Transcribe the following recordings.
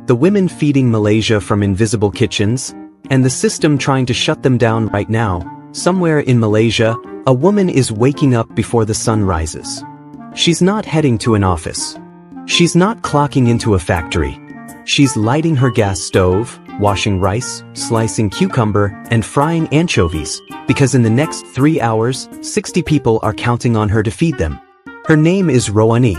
the women feeding Malaysia from invisible kitchens, and the system trying to shut them down right now. Somewhere in Malaysia, a woman is waking up before the sun rises. She's not heading to an office. She's not clocking into a factory. She's lighting her gas stove, washing rice, slicing cucumber, and frying anchovies, because in the next 3 hours, 60 people are counting on her to feed them. Her name is Rohani.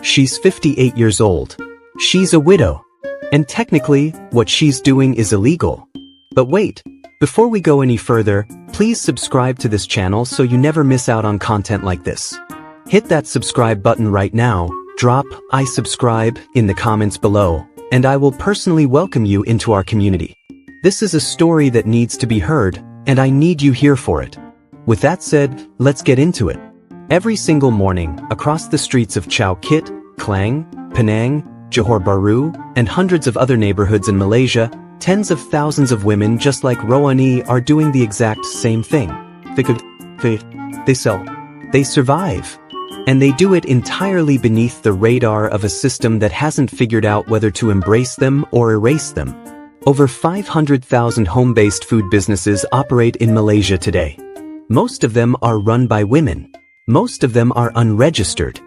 She's 58 years old. She's a widow. And technically, what she's doing is illegal. But wait, before we go any further, please subscribe to this channel so you never miss out on content like this. Hit that subscribe button right now, drop "I subscribe" in the comments below, and I will personally welcome you into our community. This is a story that needs to be heard, and I need you here for it. With that said, let's get into it. Every single morning, across the streets of Chao Kit, Klang, Penang, Johor Bahru, and hundreds of other neighborhoods in Malaysia, tens of thousands of women just like Rohani are doing the exact same thing. They sell. They survive. And they do it entirely beneath the radar of a system that hasn't figured out whether to embrace them or erase them. Over 500,000 home-based food businesses operate in Malaysia today. Most of them are run by women. Most of them are unregistered.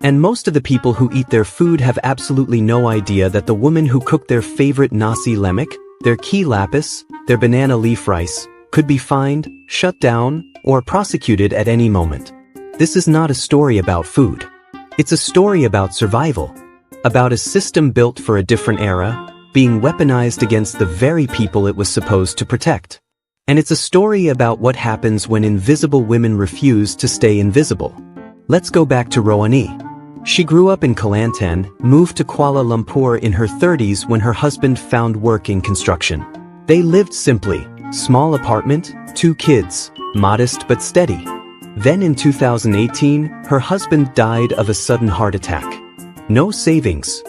And most of the people who eat their food have absolutely no idea that the woman who cooked their favorite nasi lemak, their key lapis, their banana leaf rice, could be fined, shut down, or prosecuted at any moment. This is not a story about food. It's a story about survival. About a system built for a different era, being weaponized against the very people it was supposed to protect. And it's a story about what happens when invisible women refuse to stay invisible. Let's go back to Rohani. She grew up in Kelantan, moved to Kuala Lumpur in her 30s when her husband found work in construction. They lived simply, small apartment, 2 kids, modest but steady. Then in 2018, her husband died of a sudden heart attack. No savings.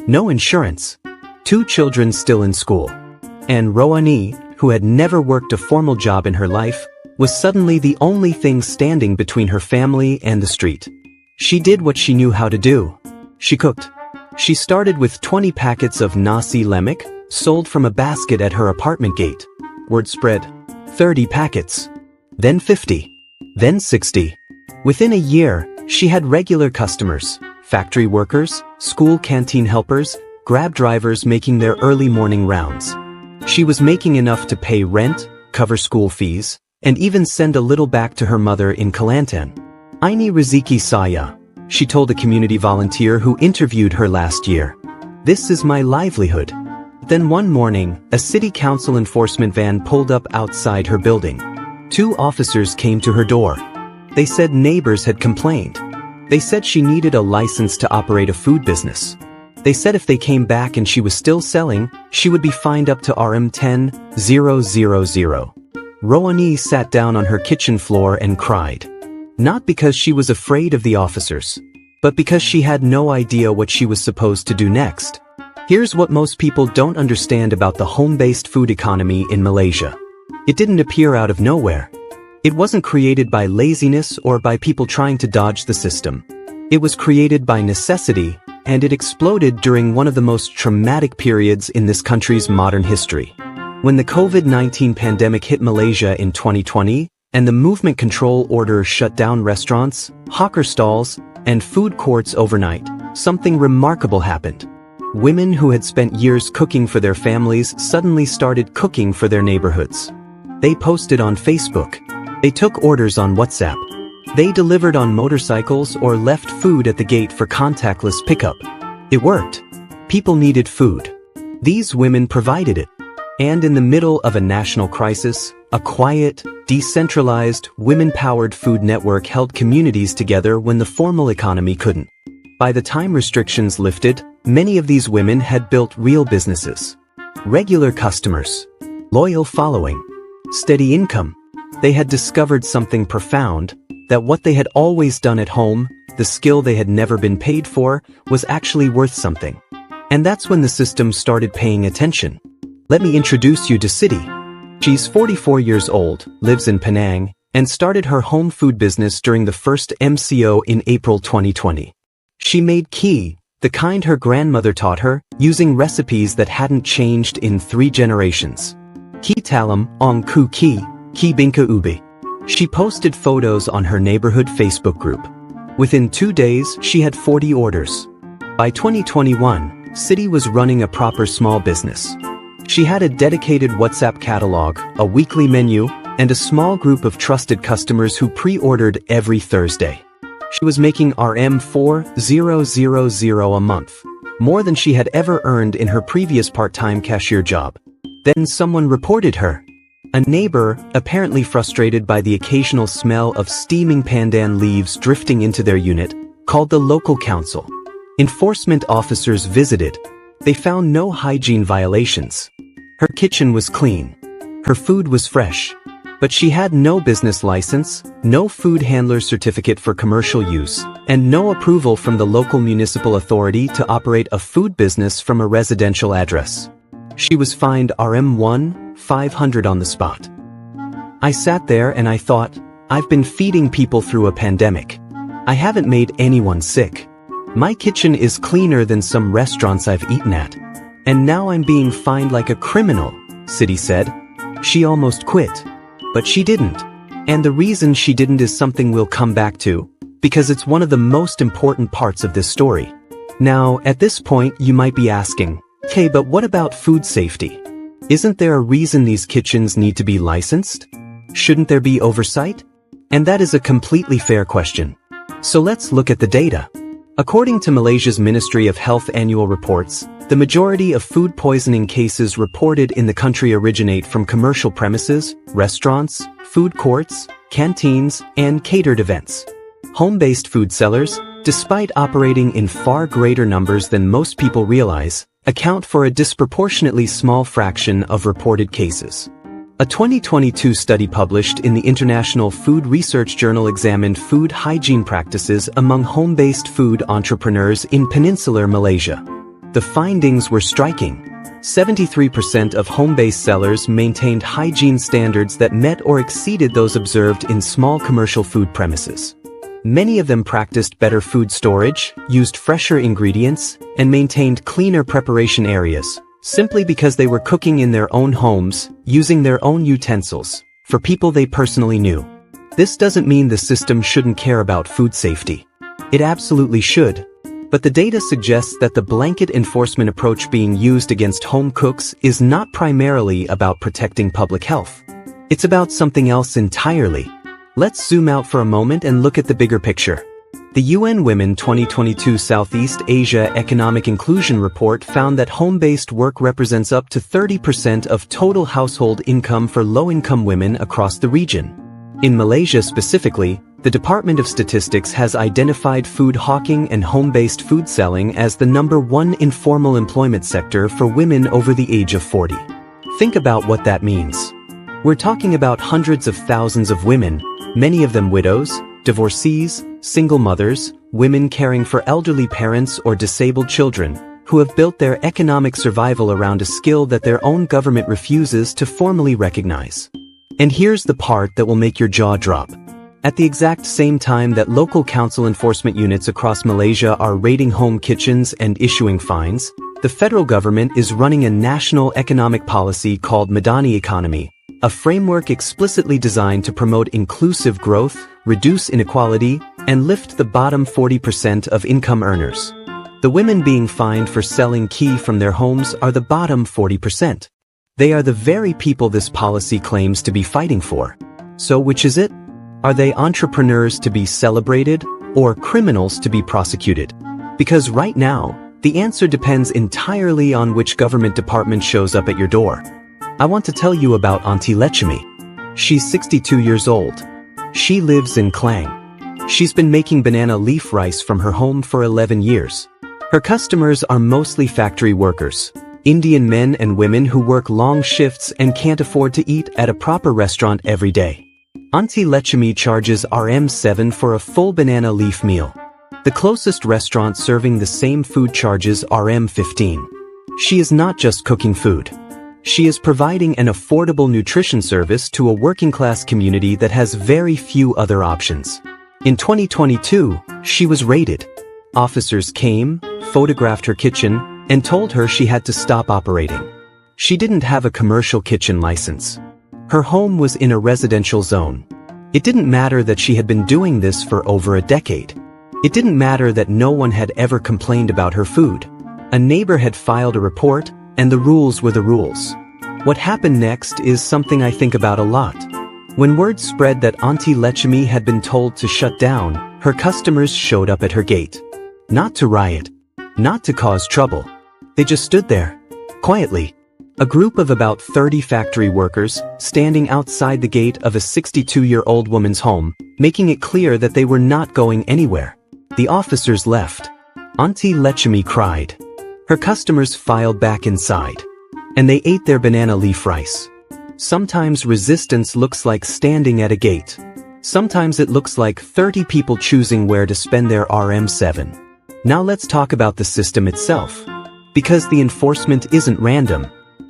No insurance. 2 children still in school. And Rohani, who had never worked a formal job in her life, was suddenly the only thing standing between her family and the street. She did what she knew how to do. She cooked. She started with 20 packets of nasi lemak, sold from a basket at her apartment gate. Word spread. 30 packets. Then 50. Then 60. Within a year, she had regular customers, factory workers, school canteen helpers, Grab drivers making their early morning rounds. She was making enough to pay rent, cover school fees, and even send a little back to her mother in Kelantan. "Ini rezeki saya," she told a community volunteer who interviewed her last year. "This is my livelihood." Then one morning, a city council enforcement van pulled up outside her building. 2 officers came to her door. They said neighbors had complained. They said she needed a license to operate a food business. They said if they came back and she was still selling, she would be fined up to Ringgit 10,000. Rohani sat down on her kitchen floor and cried. Not because she was afraid of the officers, but because she had no idea what she was supposed to do next. Here's what most people don't understand about the home-based food economy in Malaysia. It didn't appear out of nowhere. It wasn't created by laziness or by people trying to dodge the system. It was created by necessity, and it exploded during one of the most traumatic periods in this country's modern history. When the COVID-19 pandemic hit Malaysia in 2020, and the movement control order shut down restaurants, hawker stalls, and food courts overnight, something remarkable happened. Women who had spent years cooking for their families suddenly started cooking for their neighborhoods. They posted on Facebook. They took orders on WhatsApp. They delivered on motorcycles or left food at the gate for contactless pickup. It worked. People needed food. These women provided it. And in the middle of a national crisis, a quiet, decentralized, women-powered food network held communities together when the formal economy couldn't. By the time restrictions lifted, many of these women had built real businesses. Regular customers. Loyal following. Steady income. They had discovered something profound, that what they had always done at home, the skill they had never been paid for, was actually worth something. And that's when the system started paying attention. Let me introduce you to Siti. She's 44 years old, lives in Penang, and started her home food business during the first MCO in April 2020. She made key, The kind her grandmother taught her, using recipes that hadn't changed in 3 generations. Ki talam, ong ku ki binka ubi. She posted photos on her neighborhood Facebook group. Within 2 days, she had 40 orders. By 2021, Siti was running a proper small business. She had a dedicated WhatsApp catalog, a weekly menu, and a small group of trusted customers who pre-ordered every Thursday. She was making Rm4,000 a month, more than she had ever earned in her previous part-time cashier job. Then someone reported her. A neighbor, apparently frustrated by the occasional smell of steaming pandan leaves drifting into their unit, called the local council. Enforcement officers visited. They found no hygiene violations. Her kitchen was clean. Her food was fresh. But she had no business license, no food handler certificate for commercial use, and no approval from the local municipal authority to operate a food business from a residential address. She was fined Rm1,500 on the spot. I sat there and I thought, I've been feeding people through a pandemic. I haven't made anyone sick. My kitchen is cleaner than some restaurants I've eaten at. And now I'm being fined like a criminal, Siti said. She almost quit. But she didn't. And the reason she didn't is something we'll come back to, because it's one of the most important parts of this story. Now, at this point, you might be asking, okay, but what about food safety? Isn't there a reason these kitchens need to be licensed? Shouldn't there be oversight? And that is a completely fair question. So let's look at the data. According to Malaysia's Ministry of Health annual reports, the majority of food poisoning cases reported in the country originate from commercial premises, restaurants, food courts, canteens, and catered events. Home-based food sellers, despite operating in far greater numbers than most people realize, account for a disproportionately small fraction of reported cases. A 2022 study published in the International Food Research Journal examined food hygiene practices among home-based food entrepreneurs in peninsular Malaysia. The findings were striking. 73% of home-based sellers maintained hygiene standards that met or exceeded those observed in small commercial food premises. Many of them practiced better food storage, used fresher ingredients, and maintained cleaner preparation areas, simply because they were cooking in their own homes, using their own utensils, for people they personally knew. This doesn't mean the system shouldn't care about food safety. It absolutely should. But the data suggests that the blanket enforcement approach being used against home cooks is not primarily about protecting public health. It's about something else entirely. Let's zoom out for a moment and look at the bigger picture. The UN Women 2022 Southeast Asia Economic Inclusion Report found that home-based work represents up to 30% of total household income for low-income women across the region. In Malaysia specifically, the Department of Statistics has identified food hawking and home-based food selling as the #1 informal employment sector for women over the age of 40. Think about what that means. We're talking about hundreds of thousands of women, many of them widows, divorcees, single mothers, women caring for elderly parents or disabled children, who have built their economic survival around a skill that their own government refuses to formally recognize. And here's the part that will make your jaw drop. At the exact same time that local council enforcement units across Malaysia are raiding home kitchens and issuing fines, the federal government is running a national economic policy called Madani Economy, a framework explicitly designed to promote inclusive growth, reduce inequality, and lift the bottom 40% of income earners. The women being fined for selling key from their homes are the bottom 40%. They are the very people this policy claims to be fighting for. So which is it? Are they entrepreneurs to be celebrated, or criminals to be prosecuted? Because right now, the answer depends entirely on which government department shows up at your door. I want to tell you about Aunty Letchumi. She's 62 years old. She lives in Klang. She's been making banana leaf rice from her home for 11 years. Her customers are mostly factory workers, Indian men and women who work long shifts and can't afford to eat at a proper restaurant every day. Aunty Letchumi charges Rm7 for a full banana leaf meal. The closest restaurant serving the same food charges Rm15. She is not just cooking food. She is providing an affordable nutrition service to a working-class community that has very few other options. In 2022, she was raided. Officers came, photographed her kitchen, and told her she had to stop operating. She didn't have a commercial kitchen license. Her home was in a residential zone. It didn't matter that she had been doing this for over a decade. It didn't matter that no one had ever complained about her food. A neighbor had filed a report, and the rules were the rules. What happened next is something I think about a lot. When word spread that Aunty Letchumi had been told to shut down, her customers showed up at her gate. Not to riot, not to cause trouble. They just stood there, quietly. A group of about 30 factory workers, standing outside the gate of a 62-year-old woman's home, making it clear that they were not going anywhere. The officers left. Aunty Letchumi cried. Her customers filed back inside. And they ate their banana leaf rice. Sometimes resistance looks like standing at a gate. Sometimes it looks like 30 people choosing where to spend their RM7. Now let's talk about the system itself. Because the enforcement isn't random.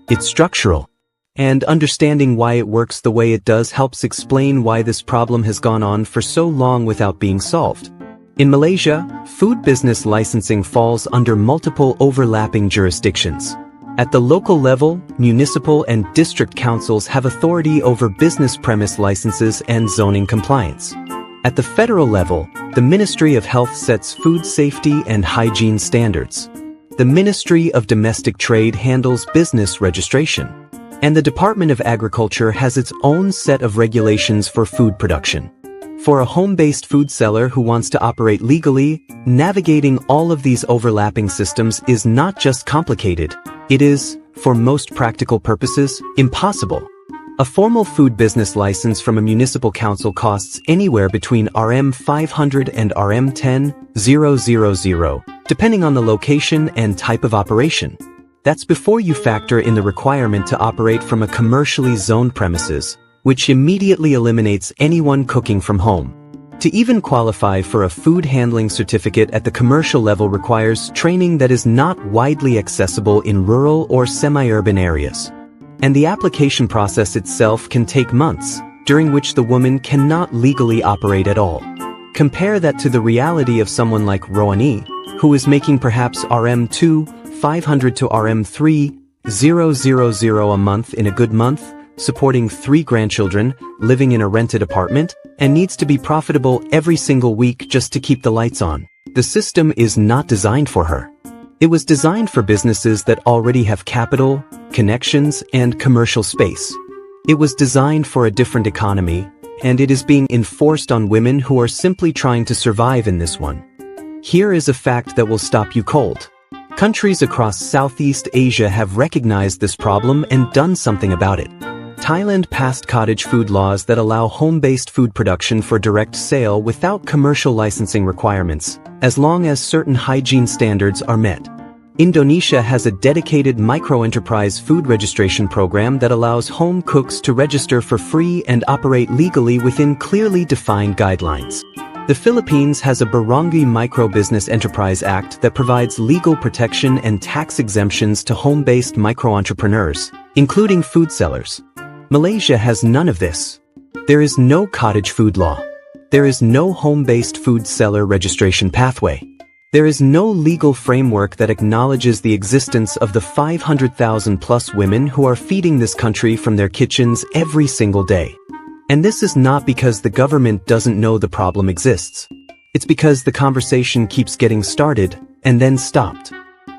It's structural. And understanding why it works the way it does helps explain why this problem has gone on for so long without being solved. In Malaysia, food business licensing falls under multiple overlapping jurisdictions. At the local level, municipal and district councils have authority over business premise licenses and zoning compliance. At the federal level, the Ministry of Health sets food safety and hygiene standards. The Ministry of Domestic Trade handles business registration. And the Department of Agriculture has its own set of regulations for food production. For a home-based food seller who wants to operate legally, navigating all of these overlapping systems is not just complicated, it is, for most practical purposes, impossible. A formal food business license from a municipal council costs anywhere between RM 500 and RM 10,000, depending on the location and type of operation. That's before you factor in the requirement to operate from a commercially zoned premises, which immediately eliminates anyone cooking from home. To even qualify for a food handling certificate at the commercial level requires training that is not widely accessible in rural or semi-urban areas. And the application process itself can take months, during which the woman cannot legally operate at all. Compare that to the reality of someone like Rohani, who is making perhaps RM 2,500 to RM 3,000 a month in a good month, supporting 3 grandchildren, living in a rented apartment, and needs to be profitable every single week just to keep the lights on. The system is not designed for her. It was designed for businesses that already have capital, connections, and commercial space. It was designed for a different economy, and it is being enforced on women who are simply trying to survive in this one. Here is a fact that will stop you cold. Countries across Southeast Asia have recognized this problem and done something about it. Thailand passed cottage food laws that allow home-based food production for direct sale without commercial licensing requirements, as long as certain hygiene standards are met. Indonesia has a dedicated micro-enterprise food registration program that allows home cooks to register for free and operate legally within clearly defined guidelines. The Philippines has a Barangay Micro Business Enterprise Act that provides legal protection and tax exemptions to home-based micro-entrepreneurs, including food sellers. Malaysia has none of this. There is no cottage food law. There is no home-based food seller registration pathway. There is no legal framework that acknowledges the existence of the 500,000+ women who are feeding this country from their kitchens every single day. And this is not because the government doesn't know the problem exists. It's because the conversation keeps getting started and then stopped.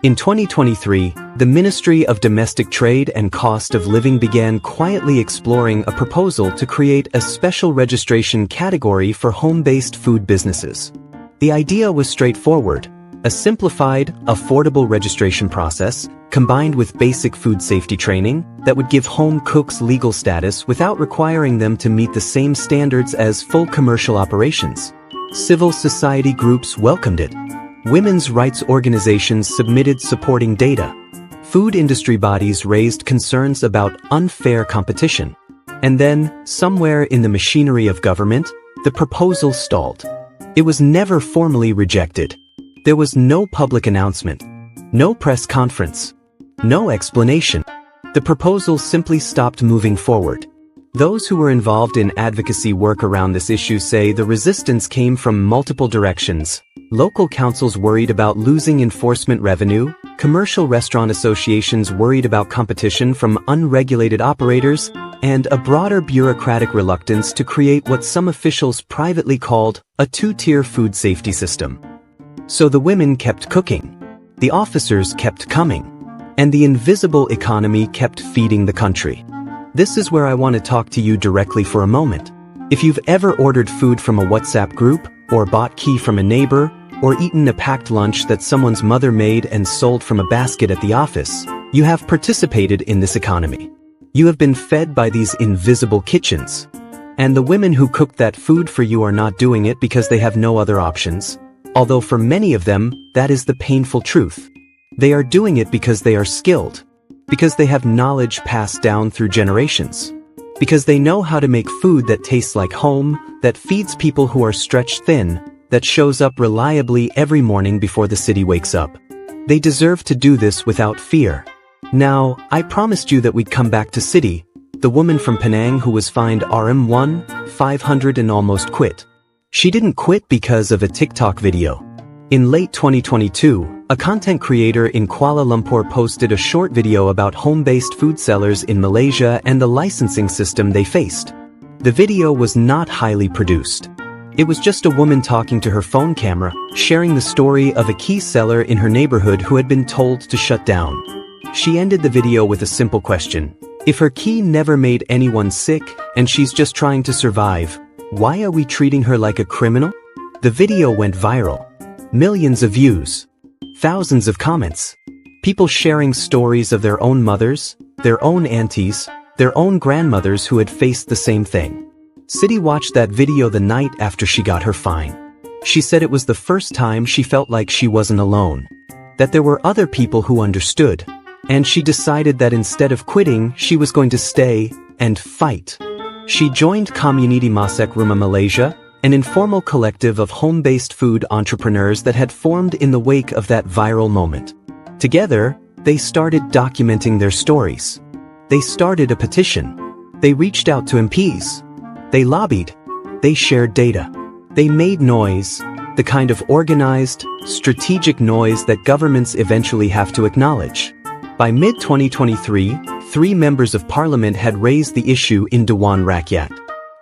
In 2023, the Ministry of Domestic Trade and Cost of Living began quietly exploring a proposal to create a special registration category for home-based food businesses. The idea was straightforward: a simplified, affordable registration process, combined with basic food safety training, that would give home cooks legal status without requiring them to meet the same standards as full commercial operations. Civil society groups welcomed it. Women's rights organizations submitted supporting data. Food industry bodies raised concerns about unfair competition. And then, somewhere in the machinery of government, the proposal stalled. It was never formally rejected. There was no public announcement, no press conference, no explanation. The proposal simply stopped moving forward. Those who were involved in advocacy work around this issue say the resistance came from multiple directions: Local councils worried about losing enforcement revenue, commercial restaurant associations worried about competition from unregulated operators, and a broader bureaucratic reluctance to create what some officials privately called a two-tier food safety system. So the women kept cooking, the officers kept coming, and the invisible economy kept feeding the country. This is where I want to talk to you directly for a moment. If you've ever ordered food from a WhatsApp group, or bought tea from a neighbor, or eaten a packed lunch that someone's mother made and sold from a basket at the office, you have participated in this economy. You have been fed by these invisible kitchens. And the women who cooked that food for you are not doing it because they have no other options. Although for many of them, that is the painful truth. They are doing it because they are skilled, because they have knowledge passed down through generations, because they know how to make food that tastes like home, that feeds people who are stretched thin, that shows up reliably every morning before the city wakes up. They deserve to do this without fear. Now, I promised you that we'd come back to Siti, the woman from Penang who was fined Rm1,500 and almost quit. She didn't quit because of a TikTok video. In late 2022, a content creator in Kuala Lumpur posted a short video about home-based food sellers in Malaysia and the licensing system they faced. The video was not highly produced. It was just a woman talking to her phone camera, sharing the story of a key seller in her neighborhood who had been told to shut down. She ended the video with a simple question. If her key never made anyone sick and she's just trying to survive, why are we treating her like a criminal? The video went viral. Millions of views. Thousands of comments. People sharing stories of their own mothers, their own aunties, their own grandmothers who had faced the same thing. Siti watched that video the night after she got her fine. She said it was the first time she felt like she wasn't alone, that there were other people who understood, and she decided that instead of quitting, she was going to stay and fight. She joined Community Masak Rumah Malaysia, an informal collective of home-based food entrepreneurs that had formed in the wake of that viral moment. Together, they started documenting their stories. They started a petition. They reached out to MPs. They lobbied. They shared data. They made noise, the kind of organized, strategic noise that governments eventually have to acknowledge. By mid-2023, 3 members of parliament had raised the issue in Dewan Rakyat.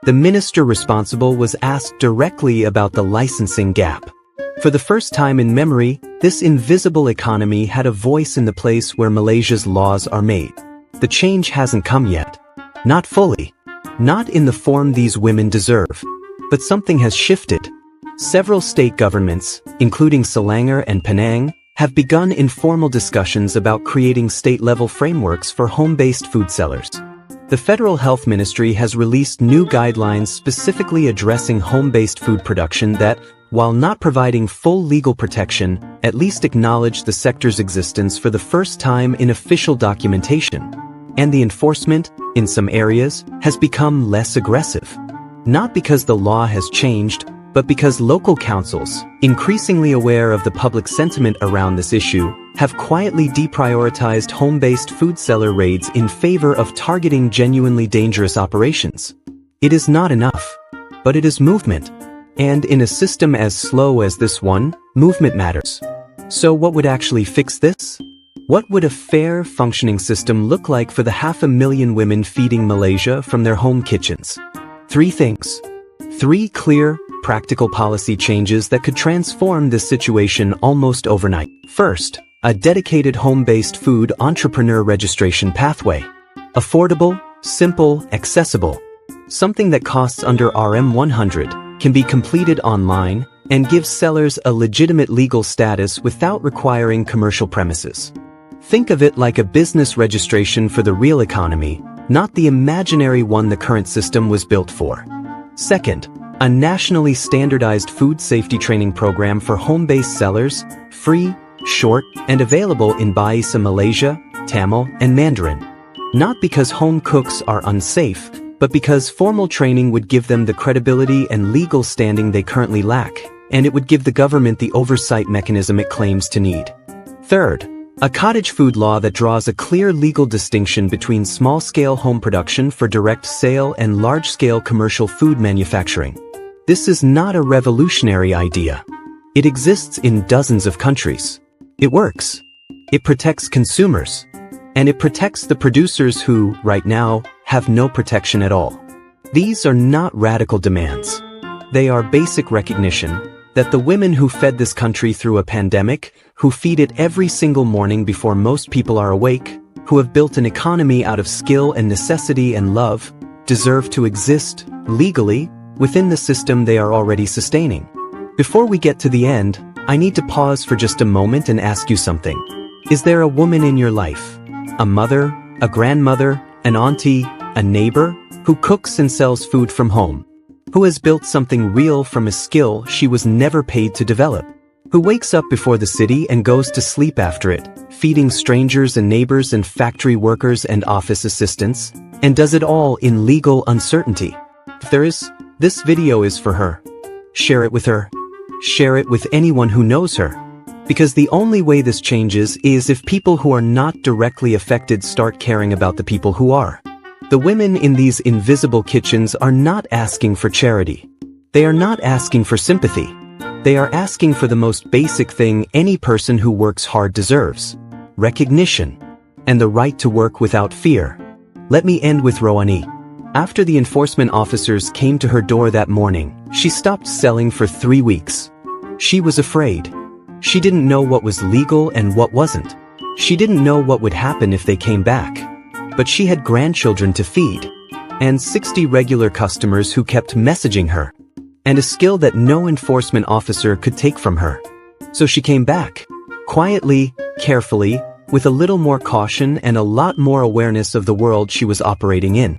The minister responsible was asked directly about the licensing gap. For the first time in memory, this invisible economy had a voice in the place where Malaysia's laws are made. The change hasn't come yet. Not fully. Not in the form these women deserve. But something has shifted. Several state governments, including Selangor and Penang, have begun informal discussions about creating state-level frameworks for home-based food sellers. The Federal Health Ministry has released new guidelines specifically addressing home-based food production that, while not providing full legal protection, at least acknowledge the sector's existence for the first time in official documentation. And the enforcement, in some areas, has become less aggressive. Not because the law has changed, but because local councils, increasingly aware of the public sentiment around this issue, have quietly deprioritized home-based food seller raids in favor of targeting genuinely dangerous operations. It is not enough, but it is movement. And in a system as slow as this one, movement matters. So what would actually fix this? What would a fair, functioning system look like for the 500,000 women feeding Malaysia from their home kitchens? 3 things. 3 clear, practical policy changes that could transform this situation almost overnight. First, a dedicated home-based food entrepreneur registration pathway. Affordable, simple, accessible. Something that costs under Rm100, can be completed online, and gives sellers a legitimate legal status without requiring commercial premises. Think of it like a business registration for the real economy, not the imaginary one the current system was built for. Second, a nationally standardized food safety training program for home-based sellers, free, short, and available in Bahasa Malaysia, Tamil, and Mandarin. Not because home cooks are unsafe, but because formal training would give them the credibility and legal standing they currently lack, and it would give the government the oversight mechanism it claims to need. Third, a cottage food law that draws a clear legal distinction between small-scale home production for direct sale and large-scale commercial food manufacturing. This is not a revolutionary idea. It exists in dozens of countries. It works. It protects consumers. And it protects the producers who, right now, have no protection at all. These are not radical demands. They are basic recognition that the women who fed this country through a pandemic, who feed it every single morning before most people are awake, who have built an economy out of skill and necessity and love, deserve to exist, legally, within the system they are already sustaining. Before we get to the end, I need to pause for just a moment and ask you something. Is there a woman in your life? A mother, a grandmother, an auntie, a neighbor, who cooks and sells food from home? Who has built something real from a skill she was never paid to develop? Who wakes up before the city and goes to sleep after it, feeding strangers and neighbors and factory workers and office assistants, and does it all in legal uncertainty? If there is, this video is for her. Share it with her. Share it with anyone who knows her. Because the only way this changes is if people who are not directly affected start caring about the people who are. The women in these invisible kitchens are not asking for charity. They are not asking for sympathy. They are asking for the most basic thing any person who works hard deserves: recognition, and the right to work without fear. Let me end with Rohani. After the enforcement officers came to her door that morning, she stopped selling for 3 weeks. She was afraid. She didn't know what was legal and what wasn't. She didn't know what would happen if they came back. But she had grandchildren to feed, and 60 regular customers who kept messaging her, and a skill that no enforcement officer could take from her. So she came back, quietly, carefully, with a little more caution and a lot more awareness of the world she was operating in.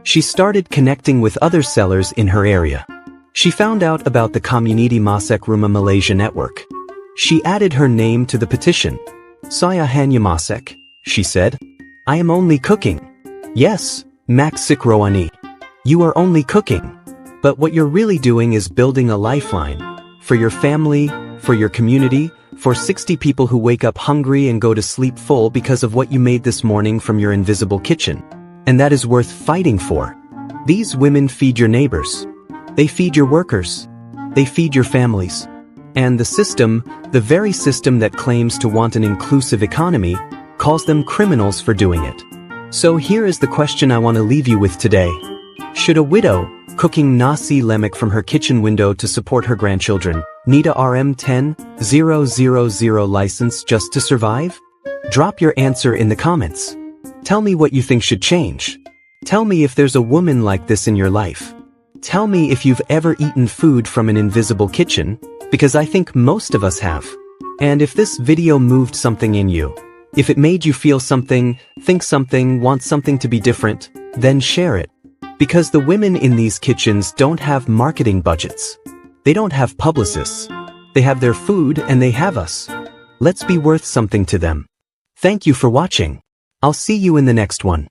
She started connecting with other sellers in her area. She found out about the Community Masak Rumah Malaysia network. She added her name to the petition. "Saya hanya masak," she said. "I am only cooking." Yes, Maksik Rohani. You are only cooking. But what you're really doing is building a lifeline. For your family, for your community, for 60 people who wake up hungry and go to sleep full because of what you made this morning from your invisible kitchen. And that is worth fighting for. These women feed your neighbors. They feed your workers. They feed your families. And the system, the very system that claims to want an inclusive economy, calls them criminals for doing it. So here is the question I want to leave you with today. Should a widow, cooking nasi lemak from her kitchen window to support her grandchildren, need a RM 10,000 license just to survive? Drop your answer in the comments. Tell me what you think should change. Tell me if there's a woman like this in your life. Tell me if you've ever eaten food from an invisible kitchen, because I think most of us have. And if this video moved something in you, if it made you feel something, think something, want something to be different, then share it. Because the women in these kitchens don't have marketing budgets. They don't have publicists. They have their food and they have us. Let's be worth something to them. Thank you for watching. I'll see you in the next one.